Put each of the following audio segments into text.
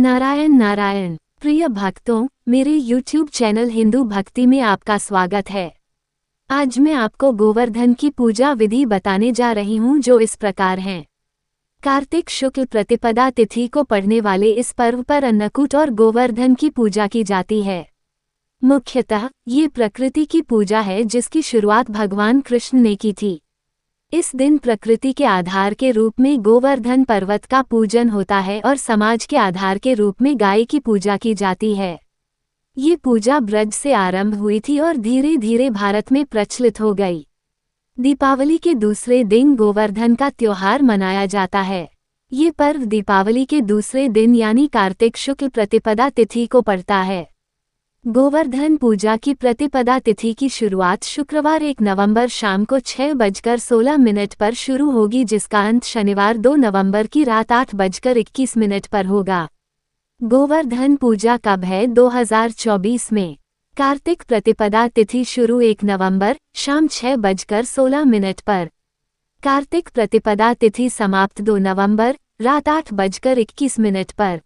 नारायण नारायण। प्रिय भक्तों, मेरे YouTube चैनल हिंदू भक्ति में आपका स्वागत है। आज मैं आपको गोवर्धन की पूजा विधि बताने जा रही हूँ, जो इस प्रकार हैं। कार्तिक शुक्ल प्रतिपदा तिथि को पड़ने वाले इस पर्व पर अन्नकूट और गोवर्धन की पूजा की जाती है। मुख्यतः ये प्रकृति की पूजा है, जिसकी शुरुआत भगवान कृष्ण ने की थी। इस दिन प्रकृति के आधार के रूप में गोवर्धन पर्वत का पूजन होता है और समाज के आधार के रूप में गाय की पूजा की जाती है। ये पूजा ब्रज से आरंभ हुई थी और धीरे धीरे भारत में प्रचलित हो गई। दीपावली के दूसरे दिन गोवर्धन का त्योहार मनाया जाता है। ये पर्व दीपावली के दूसरे दिन यानी कार्तिक शुक्ल प्रतिपदा तिथि को पड़ता है। गोवर्धन पूजा की प्रतिपदा तिथि की शुरुआत शुक्रवार 1 नवंबर शाम को 6:16 पर शुरू होगी, जिसका अंत शनिवार 2 नवंबर की रात 8:21 पर होगा। गोवर्धन पूजा कब है? 2024 में। कार्तिक प्रतिपदा तिथि शुरू 1 नवंबर शाम 6:16 पर। कार्तिक प्रतिपदा तिथि समाप्त 2 नवंबर रात 8:21 पर।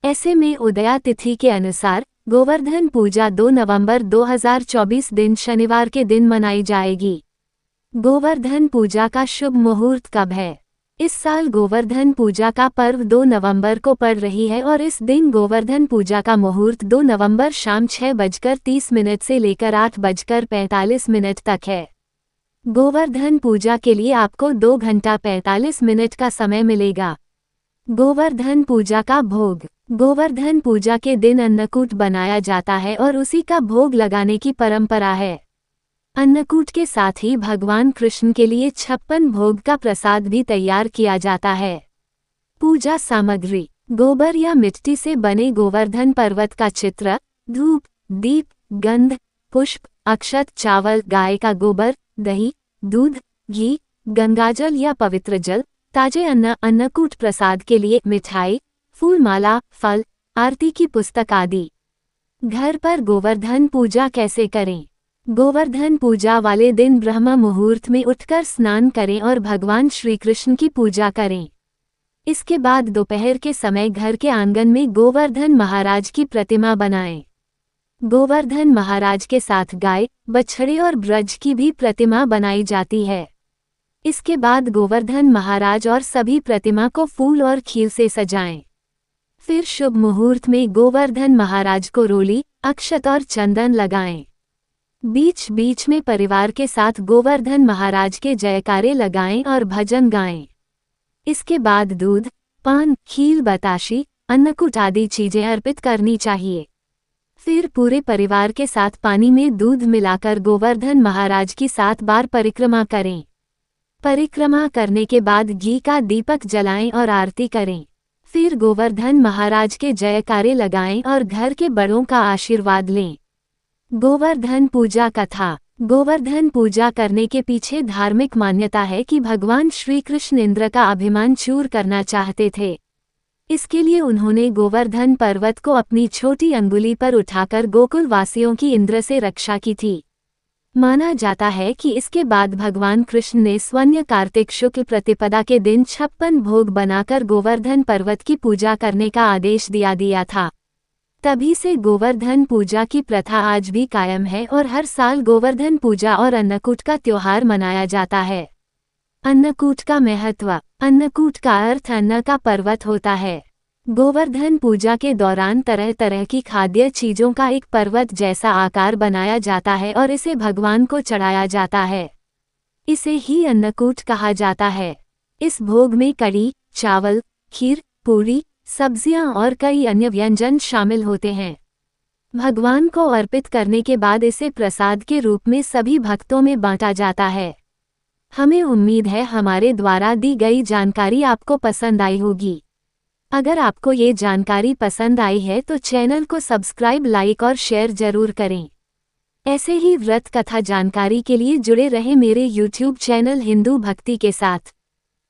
ऐसे में उदया तिथि के अनुसार गोवर्धन पूजा 2 नवंबर 2024 दिन शनिवार के दिन मनाई जाएगी। गोवर्धन पूजा का शुभ मुहूर्त कब है? इस साल गोवर्धन पूजा का पर्व 2 नवंबर को पड़ रही है और इस दिन गोवर्धन पूजा का मुहूर्त 2 नवंबर शाम 6:30 से लेकर 8:45 तक है। गोवर्धन पूजा के लिए आपको 2 घंटा 45 मिनट का समय मिलेगा। गोवर्धन पूजा का भोग। गोवर्धन पूजा के दिन अन्नकूट बनाया जाता है और उसी का भोग लगाने की परंपरा है। अन्नकूट के साथ ही भगवान कृष्ण के लिए 56 भोग का प्रसाद भी तैयार किया जाता है। पूजा सामग्री। गोबर या मिट्टी से बने गोवर्धन पर्वत का चित्र, धूप, दीप, गंध, पुष्प, अक्षत, चावल, गाय का गोबर, दही, दूध, घी, गंगाजल या पवित्र जल, ताजे अन्न, अन्नकूट प्रसाद के लिए मिठाई, फूलमाला, फल, आरती की पुस्तक आदि। घर पर गोवर्धन पूजा कैसे करें? गोवर्धन पूजा वाले दिन ब्रह्म मुहूर्त में उठकर स्नान करें और भगवान श्री कृष्ण की पूजा करें। इसके बाद दोपहर के समय घर के आंगन में गोवर्धन महाराज की प्रतिमा बनाएं। गोवर्धन महाराज के साथ गाय, बछड़े और ब्रज की भी प्रतिमा बनाई जाती है। इसके बाद गोवर्धन महाराज और सभी प्रतिमा को फूल और खीर से सजाएं। फिर शुभ मुहूर्त में गोवर्धन महाराज को रोली, अक्षत और चंदन लगाएं। बीच बीच में परिवार के साथ गोवर्धन महाराज के जयकारे लगाएं और भजन गाएं। इसके बाद दूध, पान, खीर, बताशी, अन्नकूट आदि चीजें अर्पित करनी चाहिए। फिर पूरे परिवार के साथ पानी में दूध मिलाकर गोवर्धन महाराज की 7 बार परिक्रमा करें। परिक्रमा करने के बाद घी का दीपक जलाएं और आरती करें। फिर गोवर्धन महाराज के जयकारे लगाएं और घर के बड़ों का आशीर्वाद लें। गोवर्धन पूजा कथा। गोवर्धन पूजा करने के पीछे धार्मिक मान्यता है कि भगवान श्री कृष्ण इंद्र का अभिमान चूर करना चाहते थे। इसके लिए उन्होंने गोवर्धन पर्वत को अपनी छोटी अंगुली पर उठाकर गोकुल वासियों की इंद्र से रक्षा की थी। माना जाता है कि इसके बाद भगवान कृष्ण ने स्वयं कार्तिक शुक्ल प्रतिपदा के दिन 56 भोग बनाकर गोवर्धन पर्वत की पूजा करने का आदेश दिया था। तभी से गोवर्धन पूजा की प्रथा आज भी कायम है और हर साल गोवर्धन पूजा और अन्नकूट का त्योहार मनाया जाता है। अन्नकूट का महत्व। अन्नकूट का अर्थ अन्न का पर्वत होता है। गोवर्धन पूजा के दौरान तरह तरह की खाद्य चीजों का एक पर्वत जैसा आकार बनाया जाता है और इसे भगवान को चढ़ाया जाता है। इसे ही अन्नकूट कहा जाता है। इस भोग में कड़ी, चावल, खीर, पूरी, सब्जियां और कई अन्य व्यंजन शामिल होते हैं। भगवान को अर्पित करने के बाद इसे प्रसाद के रूप में सभी भक्तों में बांटा जाता है। हमें उम्मीद है हमारे द्वारा दी गई जानकारी आपको पसंद आई होगी। अगर आपको ये जानकारी पसंद आई है तो चैनल को सब्सक्राइब, लाइक और शेयर जरूर करें। ऐसे ही व्रत कथा जानकारी के लिए जुड़े रहे मेरे YouTube चैनल हिंदू भक्ति के साथ।